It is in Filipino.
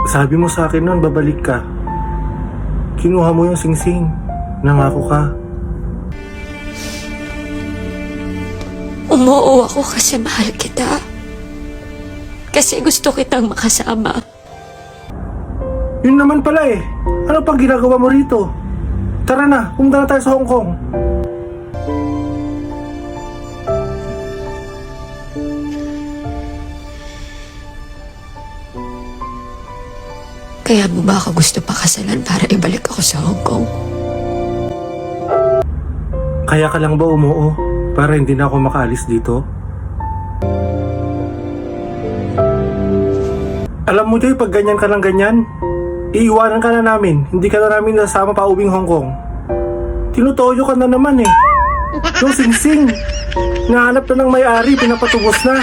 Sabi mo sa akin noon, babalik ka. Kinuha mo yung singsing. Nangako ka. Umuo ako kasi mahal kita. Kasi gusto kitang makasama. Yun naman pala eh. Ano pang ginagawa mo rito? Tara na, pumunta na tayo sa Hong Kong. Kaya mo ba ako gusto pakasalan para ibalik ako sa Hong Kong? Kaya ka lang ba umuo para hindi na ako makaalis dito? Alam mo Joy, pag ganyan ka ng ganyan, iiwanan ka na namin. Hindi ka na namin nasama pa uwing Hong Kong. Tinutoyo ka na naman eh. Yung singsing, nahanap na ng may-ari, pinapatubos na.